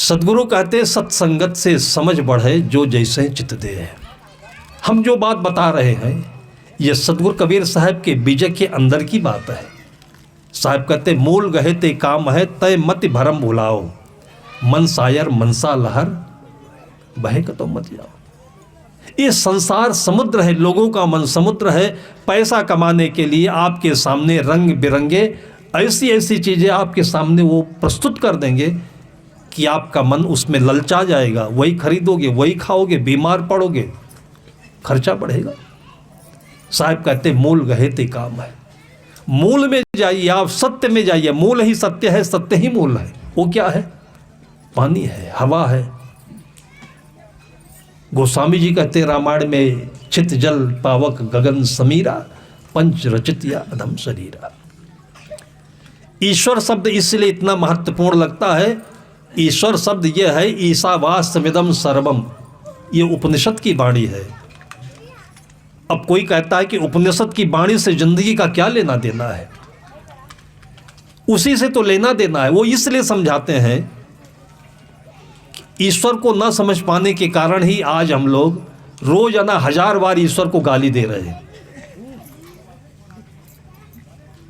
सदगुरु कहते सत्संगत से समझ बढ़े जो जैसे चित दे है। हम जो बात बता रहे हैं ये सदगुरु कबीर साहब के बीजक के अंदर की बात है। साहब कहते मूल गहे ते काम है तय मत भरम भुलाओ, मन सायर मनसा लहर बहे तो मत जाओ। ये संसार समुद्र है, लोगों का मन समुद्र है। पैसा कमाने के लिए आपके सामने रंग बिरंगे ऐसी ऐसी चीज़ें आपके सामने वो प्रस्तुत कर देंगे कि आपका मन उसमें ललचा जाएगा। वही खरीदोगे, वही खाओगे, बीमार पड़ोगे, खर्चा बढ़ेगा। साहब कहते मूल गहे ते काम है। मूल में जाइए, आप सत्य में जाइए। मूल ही सत्य है, सत्य ही मूल है। वो क्या है? पानी है, हवा है। गोस्वामी जी कहते रामायण में चित जल पावक गगन समीरा, पंच रचित या अधम शरीरा। ईश्वर शब्द इसलिए इतना महत्वपूर्ण लगता है। ईश्वर शब्द यह है ईशावास्यमिदं सर्वम, ये उपनिषद की वाणी है। अब कोई कहता है कि उपनिषद की वाणी से जिंदगी का क्या लेना देना है? उसी से तो लेना देना है। वो इसलिए समझाते हैं, ईश्वर को न समझ पाने के कारण ही आज हम लोग रोजाना 1000 बार ईश्वर को गाली दे रहे हैं।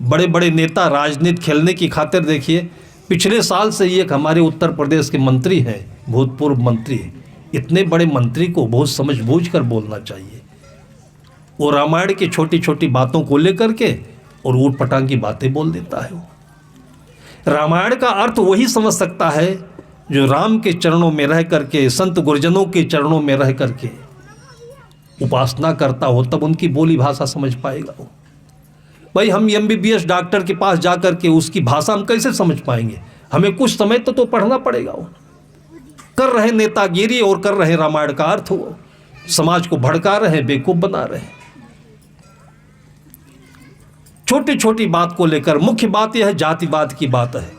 बड़े बड़े नेता राजनीति खेलने की खातिर देखिए, पिछले साल से ये एक हमारे उत्तर प्रदेश के मंत्री हैं, भूतपूर्व मंत्री। इतने बड़े मंत्री को बहुत समझबूझ कर बोलना चाहिए। वो रामायण की छोटी छोटी बातों को लेकर के और ऊट पटांग की बातें बोल देता है। रामायण का अर्थ वही समझ सकता है जो राम के चरणों में रह करके, संत गुरुजनों के चरणों में रह करके उपासना करता हो, तब उनकी बोली भाषा समझ पाएगा वो। भाई हम MBBS डॉक्टर के पास जा करके उसकी भाषा हम कैसे समझ पाएंगे? हमें कुछ समय तो पढ़ना पड़ेगा। वो कर रहे नेतागिरी और कर रहे रामायण का अर्थ, वो समाज को भड़का रहे, बेवकूफ बना रहे। छोटी छोटी बात को लेकर मुख्य बात यह है, जातिवाद की बात है।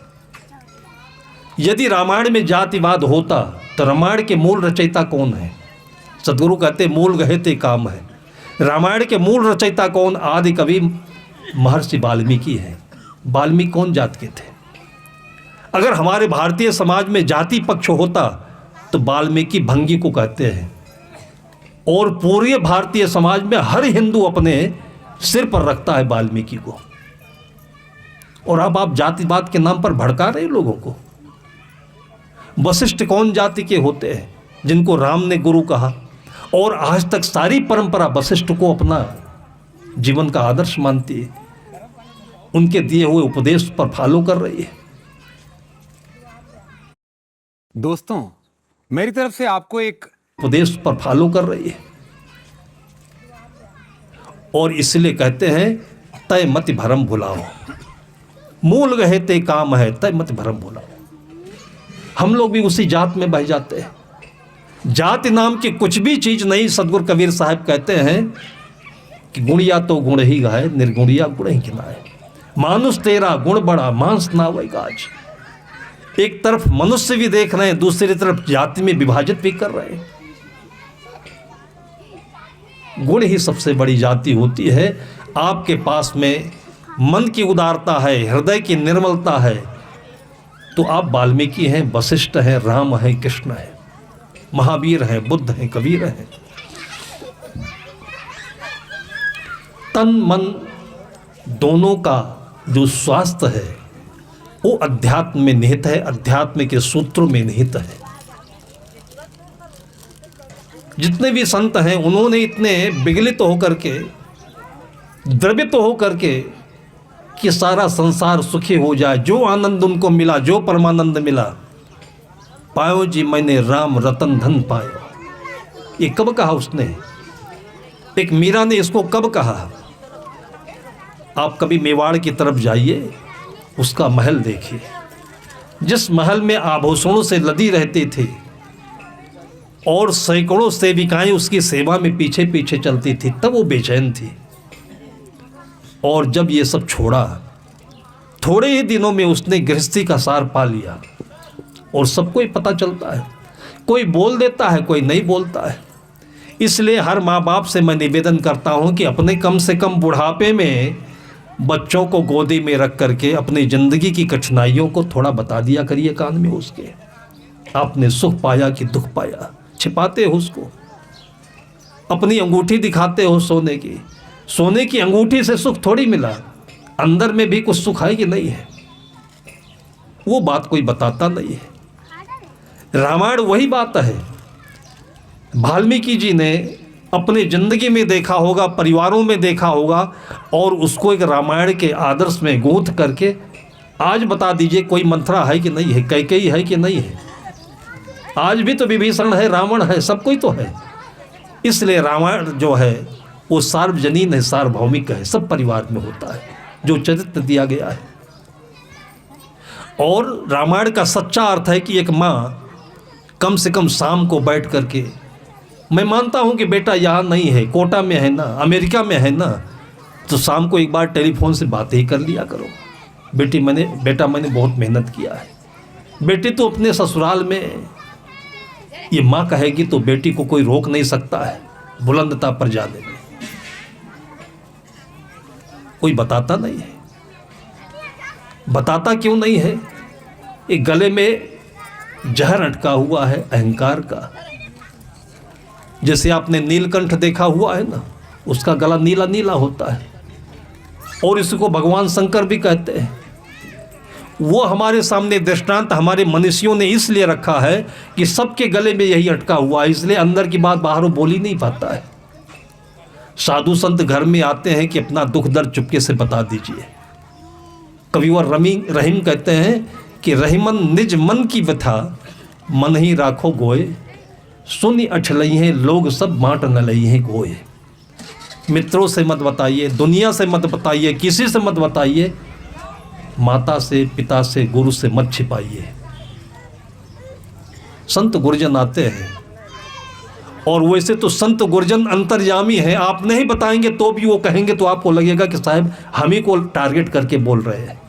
यदि रामायण में जातिवाद होता तो रामायण के मूल रचयिता कौन है? सदगुरु कहते मूल गहे ते काम है। रामायण के मूल रचयिता कौन? आदि कवि महर्षि वाल्मीकि है। वाल्मीकि कौन जात के थे? अगर हमारे भारतीय समाज में जाति पक्ष होता तो वाल्मीकि भंगी को कहते हैं, और पूरे भारतीय समाज में हर हिंदू अपने सिर पर रखता है वाल्मीकि को। और अब आप जातिवाद के नाम पर भड़का रहे लोगों को। वशिष्ठ कौन जाति के होते हैं जिनको राम ने गुरु कहा, और आज तक सारी परंपरा वशिष्ठ को अपना जीवन का आदर्श मानती है, उनके दिए हुए उपदेश पर फॉलो कर रही है। दोस्तों, मेरी तरफ से आपको एक उपदेश पर फॉलो कर रही है, और इसलिए कहते हैं तय मत भरम भुलाओ, मूल गहे ते काम है तय मत भरम भुलाओ। हम लोग भी उसी जात में बह जाते हैं। जाति नाम की कुछ भी चीज नहीं। सदगुरु कबीर साहब कहते हैं कि गुणिया तो गुण ही गाय, निर्गुणिया गुण ही गिनाए। मानुष तेरा गुण बड़ा, मांस नावै गाज। एक तरफ मनुष्य भी देख रहे हैं, दूसरी तरफ जाति में विभाजित भी कर रहे हैं। गुण ही सबसे बड़ी जाति होती है। आपके पास में मन की उदारता है, हृदय की निर्मलता है, तो आप वाल्मीकि हैं, वशिष्ठ हैं, राम हैं, कृष्ण हैं, महावीर हैं, बुद्ध हैं, कबीर हैं। तन मन दोनों का जो स्वास्थ्य है वो अध्यात्म में निहित है, अध्यात्म के सूत्रों में निहित है। जितने भी संत हैं उन्होंने इतने विगलित होकर के, द्रवित होकर के कि सारा संसार सुखी हो जाए, जो आनंद उनको मिला, जो परमानंद मिला, पायो जी मैंने राम रतन धन पायो। ये कब कहा उसने? एक मीरा ने इसको कब कहा? आप कभी मेवाड़ की तरफ जाइए, उसका महल देखिए। जिस महल में आभूषणों से लदी रहती थी और सैकड़ों सेविकाएं उसकी सेवा में पीछे पीछे चलती थी, तब वो बेचैन थी। और जब ये सब छोड़ा, थोड़े ही दिनों में उसने गृहस्थी का सार पा लिया। और सबको ही पता चलता है, कोई बोल देता है, कोई नहीं बोलता है। इसलिए हर माँ बाप से मैं निवेदन करता हूँ कि अपने कम से कम बुढ़ापे में बच्चों को गोदी में रख करके अपनी ज़िंदगी की कठिनाइयों को थोड़ा बता दिया करिए कान में उसके। आपने सुख पाया कि दुख पाया? छिपाते हो उसको, अपनी अंगूठी दिखाते हो सोने की। सोने की अंगूठी से सुख थोड़ी मिला, अंदर में भी कुछ सुख है कि नहीं है, वो बात कोई बताता नहीं है। रामायण वही बात है। वाल्मीकि जी ने अपने जिंदगी में देखा होगा, परिवारों में देखा होगा, और उसको एक रामायण के आदर्श में गूंथ करके आज बता दीजिए कोई मंथरा है कि नहीं है, कैकेयी है कि नहीं है। आज भी तो विभीषण है, रावण है, सब कोई तो है। इसलिए रामायण जो है वो सार्वजनीन है, सार्वभौमिक है, सब परिवार में होता है जो चरित्र दिया गया है। और रामायण का सच्चा अर्थ है कि एक माँ कम से कम शाम को बैठ करके, मैं मानता हूँ कि बेटा यहाँ नहीं है, कोटा में है ना, अमेरिका में है ना, तो शाम को एक बार टेलीफोन से बातें ही कर लिया करो। बेटा मैंने बहुत मेहनत किया है। बेटी तो अपने ससुराल में ये माँ कहेगी तो बेटी को कोई रोक नहीं सकता है बुलंदता पर जाने में। कोई बताता नहीं है। बताता क्यों नहीं है? एक गले में जहर अटका हुआ है अहंकार का। जैसे आपने नीलकंठ देखा हुआ है ना, उसका गला नीला नीला होता है, और इसको भगवान शंकर भी कहते हैं। वो हमारे सामने दृष्टांत हमारे मनुष्यों ने इसलिए रखा है कि सबके गले में यही अटका हुआ है, इसलिए अंदर की बात बाहर बोल ही नहीं पाता है। साधु संत घर में आते हैं कि अपना दुख दर्द चुपके से बता दीजिए। कविवर रहीम कहते हैं कि रहीमन निज मन की व्यथा मन ही राखो गोए, सुनी अठलई हैं लोग सब बांट न लई हैं गोए। मित्रों से मत बताइए, दुनिया से मत बताइए, किसी से मत बताइए, माता से, पिता से, गुरु से मत छिपाइए। संत गुरुजन आते हैं, और वैसे तो संत गुरुजन अंतर्यामी हैं। आप नहीं बताएंगे तो भी वो कहेंगे, तो आपको लगेगा कि साहब हम ही को टारगेट करके बोल रहे हैं।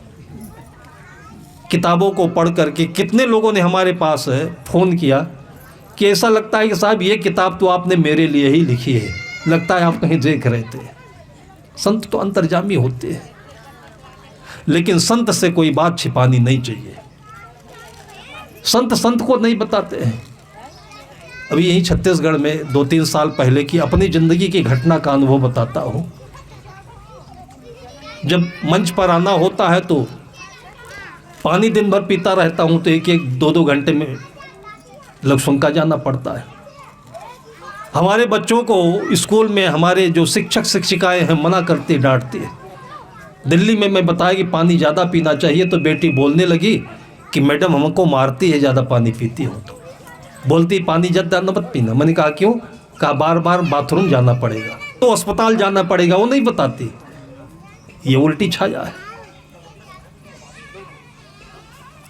किताबों को पढ़ करके कितने लोगों ने हमारे पास फ़ोन किया कि ऐसा लगता है कि साहब ये किताब तो आपने मेरे लिए ही लिखी है, लगता है आप कहीं देख रहे थे। संत तो अंतर्यामी होते हैं, लेकिन संत से कोई बात छिपानी नहीं चाहिए। संत को नहीं बताते हैं। अभी यही छत्तीसगढ़ में 2-3 साल पहले की अपनी ज़िंदगी की घटना का अनुभव बताता हूँ। जब मंच पर आना होता है तो पानी दिन भर पीता रहता हूँ, तो 1-2 घंटे में लक्ष्मणका जाना पड़ता है। हमारे बच्चों को स्कूल में हमारे जो शिक्षक शिक्षिकाएं हैं मना करती, डांटती है। दिल्ली में मैं बताया कि पानी ज़्यादा पीना चाहिए, तो बेटी बोलने लगी कि मैडम हमको मारती है ज़्यादा पानी पीती हो तो। बोलती पानी ज़्यादा मत पीना। मैंने कहा क्यों? कहा बार बार बाथरूम जाना पड़ेगा, तो अस्पताल जाना पड़ेगा। वो नहीं बताती, ये उल्टी छाया है।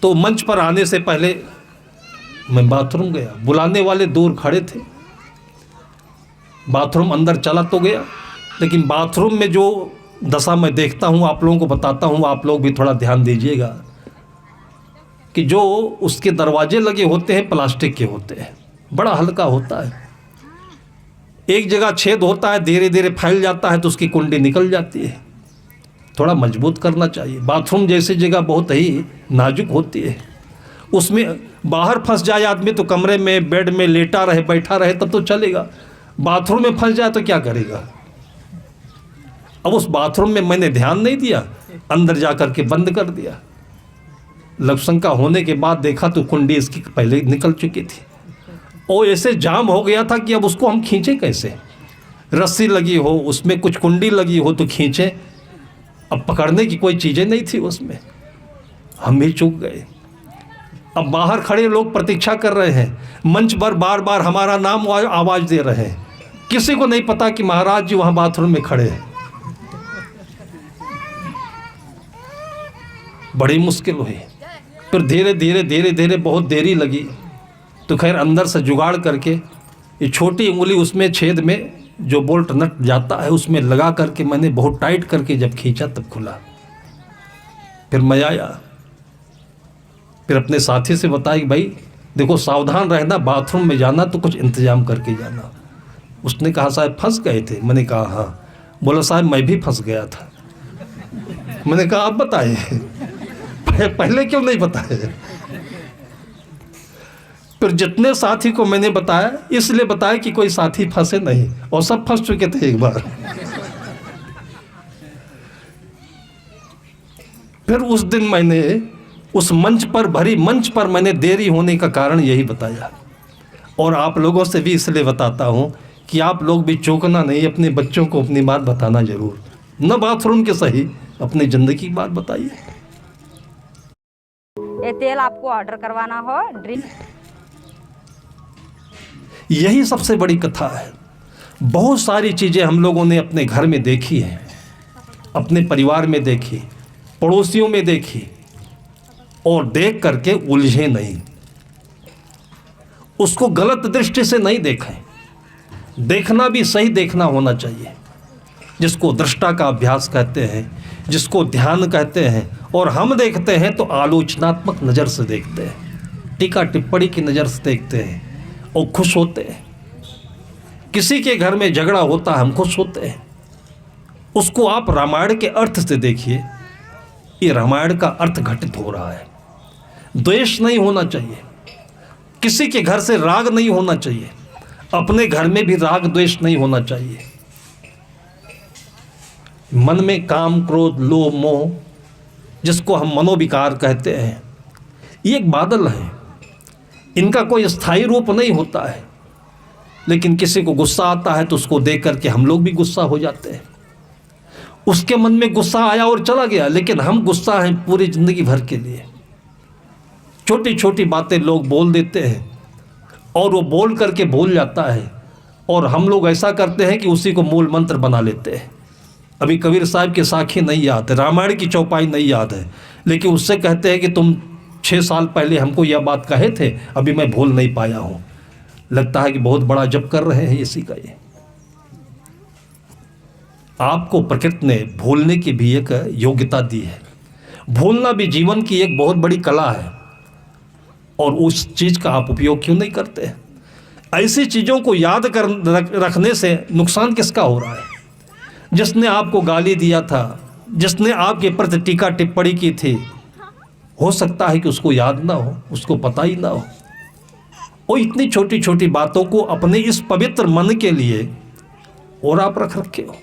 तो मंच पर आने से पहले मैं बाथरूम गया, बुलाने वाले दूर खड़े थे। बाथरूम अंदर चला तो गया, लेकिन बाथरूम में जो दशा मैं देखता हूँ आप लोगों को बताता हूँ, आप लोग भी थोड़ा ध्यान दीजिएगा कि जो उसके दरवाजे लगे होते हैं प्लास्टिक के होते हैं, बड़ा हल्का होता है। एक जगह छेद होता है, धीरे धीरे फैल जाता है तो उसकी कुंडी निकल जाती है। थोड़ा मजबूत करना चाहिए। बाथरूम जैसी जगह बहुत ही नाजुक होती है, उसमें बाहर फंस जाए आदमी तो कमरे में बेड में लेटा रहे बैठा रहे तब तो चलेगा, बाथरूम में फंस जाए तो क्या करेगा। अब उस बाथरूम में मैंने ध्यान नहीं दिया, अंदर जा कर के बंद कर दिया। लक्ष्मणका होने के बाद देखा तो कुंडी इसकी पहले निकल चुकी थी, और ऐसे जाम हो गया था कि अब उसको हम खींचे कैसे। रस्सी लगी हो, उसमें कुछ कुंडी लगी हो तो खींचे, अब पकड़ने की कोई चीज़ें नहीं थी उसमें। हम भी चूक गए। अब बाहर खड़े लोग प्रतीक्षा कर रहे हैं, मंच पर बार बार हमारा नाम आवाज़ दे रहे हैं। किसी को नहीं पता कि महाराज जी वहाँ बाथरूम में खड़े हैं। बड़ी मुश्किल हुई। फिर धीरे धीरे धीरे धीरे बहुत देरी लगी, तो खैर अंदर से जुगाड़ करके ये छोटी उंगली उसमें छेद में जो बोल्ट नट जाता है उसमें लगा करके मैंने बहुत टाइट करके जब खींचा तब खुला। फिर मैं आया, फिर अपने साथी से बताया कि भाई देखो सावधान रहना, बाथरूम में जाना तो कुछ इंतजाम करके जाना। उसने कहा साहब फंस गए थे? मैंने कहा हाँ। बोला साहब मैं भी फंस गया था। मैंने कहा आप बताइए, पहले क्यों नहीं बताए? फिर जितने साथी को मैंने बताया, इसलिए बताया कि कोई साथी फंसे नहीं, और सब फंस चुके थे एक बार। फिर उस दिन मैंने उस मंच पर, भरी मंच पर मैंने देरी होने का कारण यही बताया। और आप लोगों से भी इसलिए बताता हूं कि आप लोग भी चौंकना नहीं, अपने बच्चों को अपनी बात बताना जरूर, न बाथरूम के सही, अपनी जिंदगी की बात बताइए। ये तेल आपको ऑर्डर करवाना हो, ड्रिंक। यही सबसे बड़ी कथा है। बहुत सारी चीज़ें हम लोगों ने अपने घर में देखी हैं, अपने परिवार में देखी, पड़ोसियों में देखी, और देख करके उलझे नहीं, उसको गलत दृष्टि से नहीं देखें। देखना भी सही देखना होना चाहिए, जिसको दृष्टा का अभ्यास कहते हैं, जिसको ध्यान कहते हैं। और हम देखते हैं तो आलोचनात्मक नज़र से देखते हैं, टीका टिप्पणी की नज़र से देखते हैं और खुश होते हैं। किसी के घर में झगड़ा होता है, हम खुश होते हैं। उसको आप रामायण के अर्थ से देखिए, ये रामायण का अर्थ घटित हो रहा है। द्वेष नहीं होना चाहिए, किसी के घर से राग नहीं होना चाहिए, अपने घर में भी राग द्वेष नहीं होना चाहिए। मन में काम, क्रोध, लोभ, मोह, जिसको हम मनोविकार कहते हैं, ये एक बादल है। इनका कोई स्थायी रूप नहीं होता है। लेकिन किसी को गुस्सा आता है तो उसको देख करके हम लोग भी गुस्सा हो जाते हैं। उसके मन में गुस्सा आया और चला गया, लेकिन हम गुस्सा हैं पूरी जिंदगी भर के लिए। छोटी छोटी बातें लोग बोल देते हैं और वो बोल करके भूल जाता है, और हम लोग ऐसा करते हैं कि उसी को मूल मंत्र बना लेते हैं। अभी कबीर साहब की साखी नहीं याद है, रामायण की चौपाई नहीं याद है, लेकिन उससे कहते हैं कि तुम 6 साल पहले हमको यह बात कहे थे, अभी मैं भूल नहीं पाया हूँ। लगता है कि बहुत बड़ा जप कर रहे हैं इसी का। ये आपको प्रकृति ने भूलने की भी एक योग्यता दी है। भूलना भी जीवन की एक बहुत बड़ी कला है, और उस चीज़ का आप उपयोग क्यों नहीं करते? ऐसी चीज़ों को याद रखने से नुकसान किसका हो रहा है? जिसने आपको गाली दिया था, जिसने आपके प्रति टीका टिप्पणी की थी, हो सकता है कि उसको याद ना हो, उसको पता ही ना हो। और इतनी छोटी छोटी बातों को अपने इस पवित्र मन के लिए और आप रख रखे हो।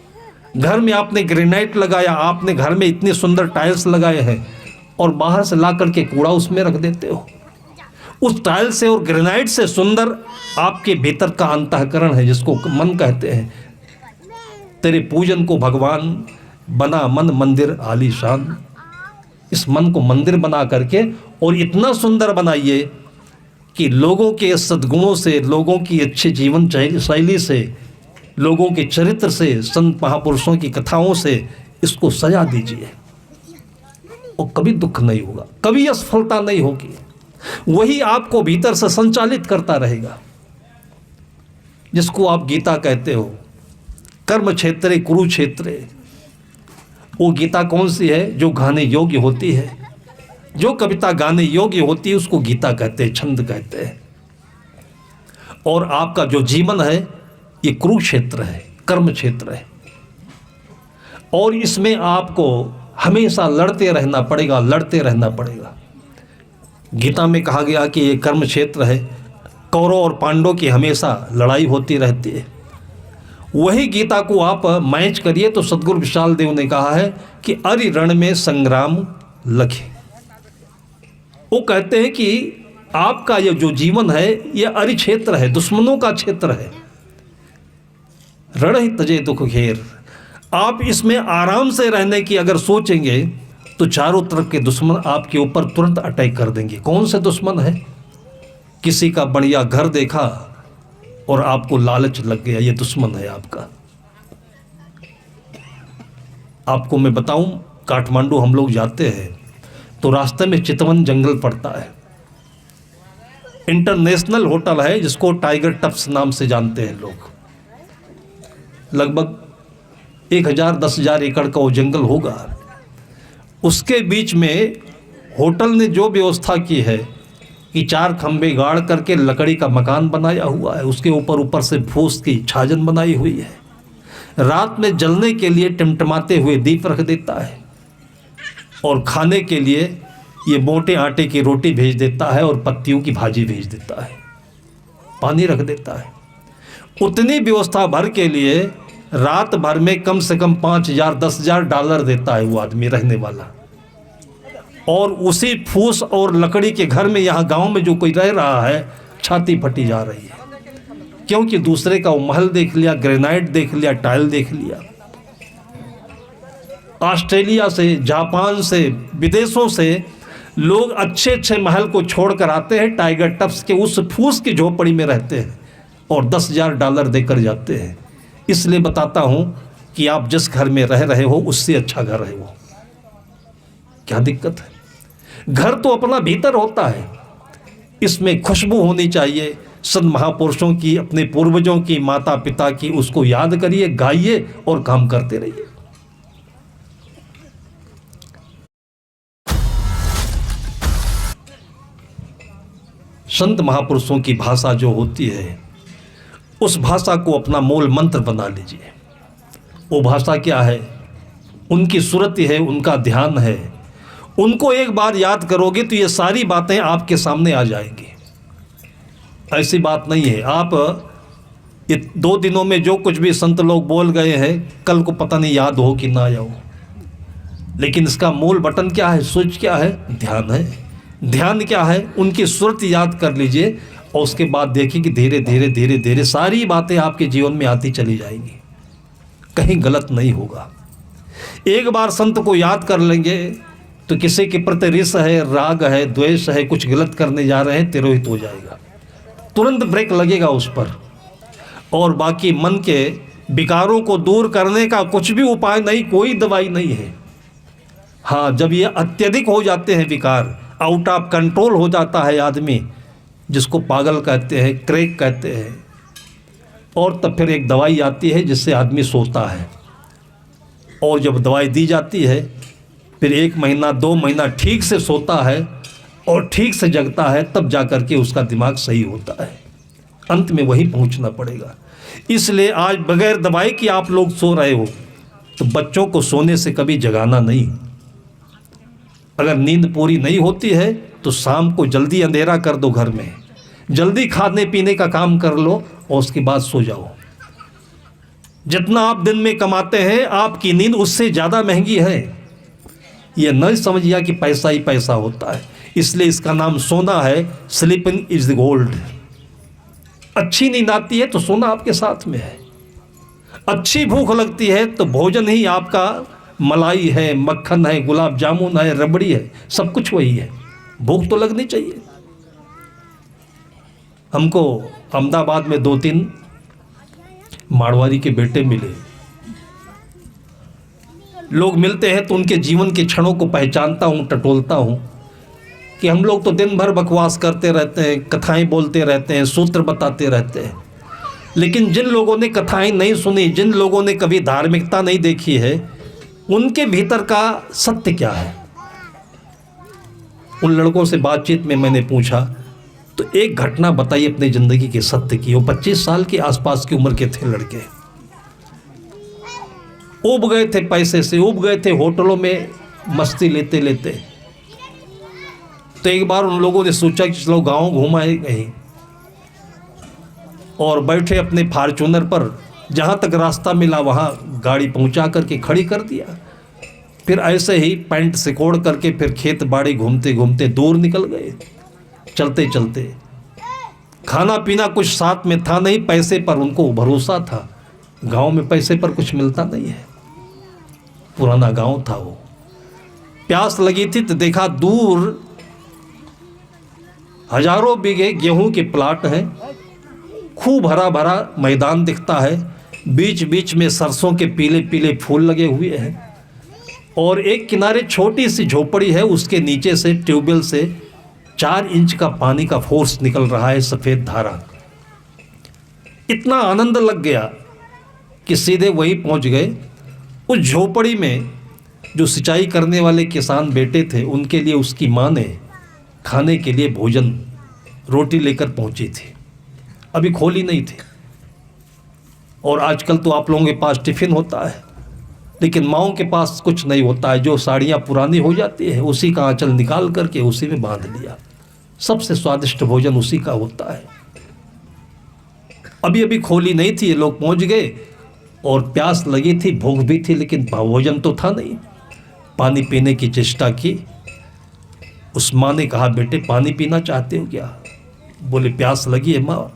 घर में आपने ग्रेनाइट लगाया, आपने घर में इतने सुंदर टाइल्स लगाए हैं, और बाहर से ला करके कूड़ा उसमें रख देते हो। उस टाइल से और ग्रेनाइट से सुंदर आपके भीतर का अंतःकरण है, जिसको मन कहते हैं। तेरे पूजन को भगवान बना मन मंदिर आलीशान। इस मन को मंदिर बना करके और इतना सुंदर बनाइए कि लोगों के सद्गुणों से, लोगों की अच्छी जीवन शैली से, लोगों के चरित्र से, संत महापुरुषों की कथाओं से इसको सजा दीजिए, और कभी दुख नहीं होगा, कभी असफलता नहीं होगी। वही आपको भीतर से संचालित करता रहेगा, जिसको आप गीता कहते हो। कर्म क्षेत्रे कुरुक्षेत्रे, वो गीता कौन सी है? जो गाने योग्य होती है, जो कविता गाने योग्य होती है, उसको गीता कहते हैं, छंद कहते हैं। और आपका जो जीवन है ये कुरुक्षेत्र है, कर्म क्षेत्र है, और इसमें आपको हमेशा लड़ते रहना पड़ेगा, लड़ते रहना पड़ेगा। गीता में कहा गया कि ये कर्म क्षेत्र है, कौरव और पांडवों की हमेशा लड़ाई होती रहती है। वही गीता को आप मैच करिए तो सदगुरु विशाल देव ने कहा है कि अरि रण में संग्राम लखे। वो कहते हैं कि आपका ये जो जीवन है ये अरि क्षेत्र है, दुश्मनों का क्षेत्र है। रण ही तजे दुख घेर। आप इसमें आराम से रहने की अगर सोचेंगे तो चारों तरफ के दुश्मन आपके ऊपर तुरंत अटैक कर देंगे। कौन से दुश्मन है? किसी का बढ़िया घर देखा और आपको लालच लग गया, ये दुश्मन है आपका। आपको मैं बताऊं, काठमांडू हम लोग जाते हैं तो रास्ते में चितवन जंगल पड़ता है। इंटरनेशनल होटल है जिसको टाइगर टप्स नाम से जानते हैं लोग। लगभग 1000-10,000 एकड़ का वो जंगल होगा। उसके बीच में होटल ने जो व्यवस्था की है कि 4 खंभे गाड़ करके लकड़ी का मकान बनाया हुआ है, उसके ऊपर से फूस की छाजन बनाई हुई है। रात में जलने के लिए टिमटिमाते हुए दीप रख देता है, और खाने के लिए ये मोटे आटे की रोटी भेज देता है और पत्तियों की भाजी भेज देता है। पानी रख देता है। उतनी व्यवस्था भर के लिए रात भर में कम से कम 5,000 10,000 डॉलर देता है वो आदमी रहने वाला। और उसी फूस और लकड़ी के घर में यहाँ गांव में जो कोई रह रहा है, छाती फटी जा रही है, क्योंकि दूसरे का वो महल देख लिया, ग्रेनाइट देख लिया, टाइल देख लिया। ऑस्ट्रेलिया से, जापान से, विदेशों से लोग अच्छे अच्छे महल को छोड़कर आते हैं, टाइगर टफ्स के उस फूस की झोपड़ी में रहते हैं और 10,000 डॉलर देकर जाते हैं। इसलिए बताता हूं कि आप जिस घर में रह रहे हो उससे अच्छा घर है वो। क्या दिक्कत है? घर तो अपना भीतर होता है, इसमें खुशबू होनी चाहिए संत महापुरुषों की, अपने पूर्वजों की, माता पिता की। उसको याद करिए, गाइए और काम करते रहिए। संत महापुरुषों की भाषा जो होती है, उस भाषा को अपना मूल मंत्र बना लीजिए। वो भाषा क्या है? उनकी सुरति है, उनका ध्यान है। उनको एक बार याद करोगे तो ये सारी बातें आपके सामने आ जाएंगी। ऐसी बात नहीं है आप ये 2 दिनों में जो कुछ भी संत लोग बोल गए हैं, कल को पता नहीं याद हो कि ना हो। लेकिन इसका मूल बटन क्या है? स्विच क्या है? ध्यान है। ध्यान क्या है? उनकी सुरति याद कर लीजिए और उसके बाद देखिए कि धीरे धीरे धीरे धीरे सारी बातें आपके जीवन में आती चली जाएंगी, कहीं गलत नहीं होगा। एक बार संत को याद कर लेंगे तो किसी के प्रति रिस है, राग है, द्वेष है, कुछ गलत करने जा रहे हैं, तिरोहित हो जाएगा, तुरंत ब्रेक लगेगा उस पर। और बाकी मन के विकारों को दूर करने का कुछ भी उपाय नहीं, कोई दवाई नहीं है। हाँ, जब ये अत्यधिक हो जाते हैं विकार, आउट ऑफ कंट्रोल हो जाता है आदमी, जिसको पागल कहते हैं, क्रैक कहते हैं, और तब फिर एक दवाई आती है जिससे आदमी सोता है। और जब दवाई दी जाती है फिर 1 महीना 2 महीना ठीक से सोता है और ठीक से जगता है, तब जा कर के उसका दिमाग सही होता है। अंत में वही पहुंचना पड़ेगा। इसलिए आज बगैर दवाई की आप लोग सो रहे हो तो बच्चों को सोने से कभी जगाना नहीं। अगर नींद पूरी नहीं होती है तो शाम को जल्दी अंधेरा कर दो, घर में जल्दी खाने पीने का काम कर लो और उसके बाद सो जाओ। जितना आप दिन में कमाते हैं, आपकी नींद उससे ज़्यादा महंगी है। यह नहीं समझिए कि पैसा ही पैसा होता है। इसलिए इसका नाम सोना है। Sleeping is the gold. अच्छी नींद आती है तो सोना आपके साथ में है। अच्छी भूख लगती है तो भोजन ही आपका मलाई है, मक्खन है, गुलाब जामुन है, रबड़ी है, सब कुछ वही है। भूख तो लगनी चाहिए। हमको अहमदाबाद में 2-3 मारवाड़ी के बेटे मिले। लोग मिलते हैं तो उनके जीवन के क्षणों को पहचानता हूँ, टटोलता हूँ कि हम लोग तो दिन भर बकवास करते रहते हैं, कथाएं बोलते रहते हैं, सूत्र बताते रहते हैं। लेकिन जिन लोगों ने कथाएं नहीं सुनी, जिन लोगों ने कभी धार्मिकता नहीं देखी है, उनके भीतर का सत्य क्या है? उन लड़कों से बातचीत में मैंने पूछा तो एक घटना बताई अपनी ज़िंदगी के सत्य की। वो 25 साल के आसपास की उम्र के थे लड़के। उब गए थे पैसे से, उब गए थे होटलों में मस्ती लेते लेते। तो एक बार उन लोगों ने सोचा कि चलो गांव घुमाए कहीं, और बैठे अपने फार्चूनर पर, जहाँ तक रास्ता मिला वहाँ गाड़ी पहुँचा करके खड़ी कर दिया। फिर ऐसे ही पैंट सिकोड़ करके फिर खेत बाड़ी घूमते घूमते दूर निकल गए। चलते चलते खाना पीना कुछ साथ में था नहीं, पैसे पर उनको भरोसा था। गांव में पैसे पर कुछ मिलता नहीं है, पुराना गांव था वो। प्यास लगी थी तो देखा दूर हजारों बीघे गेहूं के प्लाट हैं, खूब हरा भरा मैदान दिखता है, बीच बीच में सरसों के पीले पीले फूल लगे हुए हैं, और एक किनारे छोटी सी झोपड़ी है, उसके नीचे से ट्यूबवेल से 4 इंच का पानी का फोर्स निकल रहा है, सफ़ेद धारा। इतना आनंद लग गया कि सीधे वहीं पहुंच गए। उस झोपड़ी में जो सिंचाई करने वाले किसान बेटे थे, उनके लिए उसकी माँ ने खाने के लिए भोजन रोटी लेकर पहुंची थी, अभी खोली नहीं थी। और आजकल तो आप लोगों के पास टिफ़िन होता है, लेकिन माँओं के पास कुछ नहीं होता है। जो साड़ियाँ पुरानी हो जाती है उसी का आंचल निकाल करके उसी में बांध लिया। सबसे स्वादिष्ट भोजन उसी का होता है। अभी अभी खोली नहीं थी, ये लोग पहुंच गए और प्यास लगी थी, भूख भी थी, लेकिन भोजन तो था नहीं। पानी पीने की चेष्टा की। उस माँ ने कहा, बेटे पानी पीना चाहते हो क्या? बोले प्यास लगी है माँ।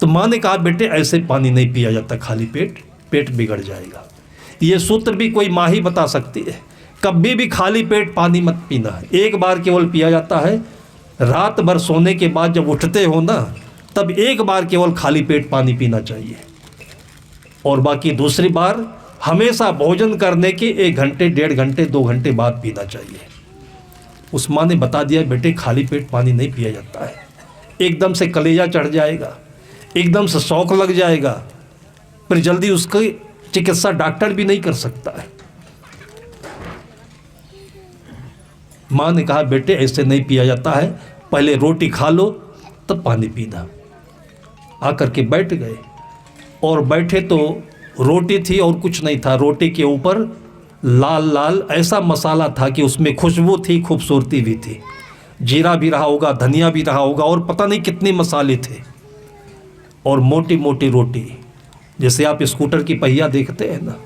तो माँ ने कहा, बेटे ऐसे पानी नहीं पिया जाता खाली पेट, पेट बिगड़ जाएगा। ये सूत्र भी कोई माँ ही बता सकती है। कभी भी खाली पेट पानी मत पीना है, एक बार केवल पिया जाता है। रात भर सोने के बाद जब उठते हो ना, तब एक बार केवल खाली पेट पानी पीना चाहिए, और बाकी दूसरी बार हमेशा भोजन करने के 1 घंटे, 1.5 घंटे, 2 घंटे बाद पीना चाहिए। उस माँ ने बता दिया, बेटे खाली पेट पानी नहीं पिया जाता है, एकदम से कलेजा चढ़ जाएगा, एकदम से शौक लग जाएगा, फिर जल्दी उसकी चिकित्सा डॉक्टर भी नहीं कर सकता है। माँ ने कहा, बेटे ऐसे नहीं पिया जाता है, पहले रोटी खा लो तब पानी पीना। आकर के बैठ गए, और बैठे तो रोटी थी और कुछ नहीं था। रोटी के ऊपर लाल लाल ऐसा मसाला था कि उसमें खुशबू थी, खूबसूरती भी थी, जीरा भी रहा होगा, धनिया भी रहा होगा, और पता नहीं कितने मसाले थे। और मोटी मोटी रोटी, जैसे आप स्कूटर की पहिया देखते हैं ना,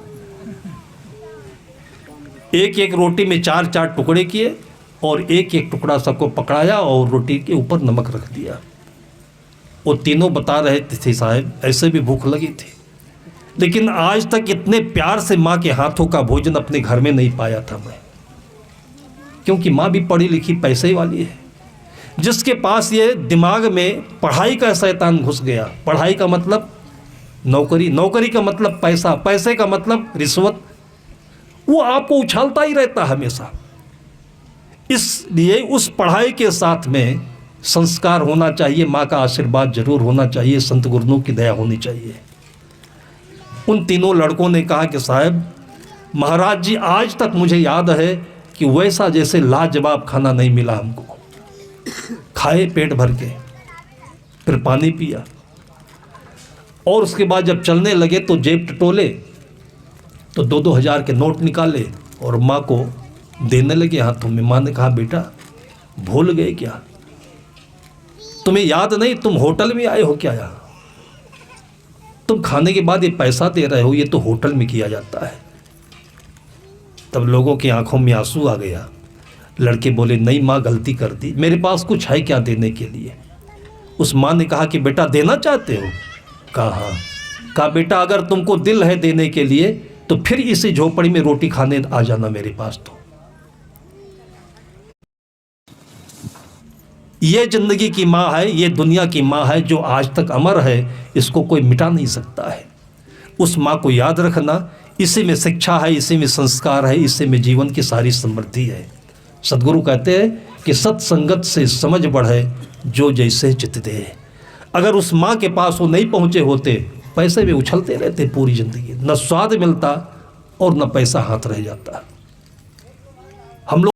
एक एक रोटी में 4-4 टुकड़े किए और एक एक टुकड़ा सबको पकड़ाया और रोटी के ऊपर नमक रख दिया। वो तीनों बता रहे थे, साहब ऐसे भी भूख लगी थी, लेकिन आज तक इतने प्यार से माँ के हाथों का भोजन अपने घर में नहीं पाया था मैं। क्योंकि माँ भी पढ़ी लिखी पैसे वाली है, जिसके पास ये दिमाग में पढ़ाई का शैतान घुस गया। पढ़ाई का मतलब नौकरी, नौकरी का मतलब पैसा, पैसे का मतलब रिश्वत, वो आपको उछालता ही रहता हमेशा। इसलिए उस पढ़ाई के साथ में संस्कार होना चाहिए, माँ का आशीर्वाद जरूर होना चाहिए, संत गुरुओं की दया होनी चाहिए। उन तीनों लड़कों ने कहा कि साहब महाराज जी, आज तक मुझे याद है कि वैसा जैसे लाजवाब खाना नहीं मिला हमको। खाए पेट भर के, फिर पानी पिया, और उसके बाद जब चलने लगे तो जेब टटोले तो 2-2 हज़ार के नोट निकाले और माँ को देने लगे हाथों में। माँ ने कहा, बेटा भूल गए क्या? तुम्हें याद नहीं, तुम होटल में आए हो क्या? यहाँ तुम खाने के बाद ये पैसा दे रहे हो, ये तो होटल में किया जाता है। तब लोगों की आंखों में आंसू आ गया। लड़के बोले, नहीं माँ गलती कर दी, मेरे पास कुछ है क्या देने के लिए? उस माँ ने कहा कि बेटा देना चाहते हो? कहा हाँ। कहा बेटा अगर तुमको दिल है देने के लिए तो फिर इसी झोपड़ी में रोटी खाने आ जाना मेरे पास। तो ये जिंदगी की माँ है, ये दुनिया की माँ है, जो आज तक अमर है, इसको कोई मिटा नहीं सकता है। उस माँ को याद रखना, इसी में शिक्षा है, इसी में संस्कार है, इसी में जीवन की सारी समृद्धि है। सदगुरु कहते हैं कि सत्संगत से समझ बढ़े, जो जैसे चित दे। अगर उस माँ के पास वो नहीं पहुँचे होते, पैसे में उछलते रहते पूरी ज़िंदगी, न स्वाद मिलता और न पैसा हाथ रह जाता। हम लोग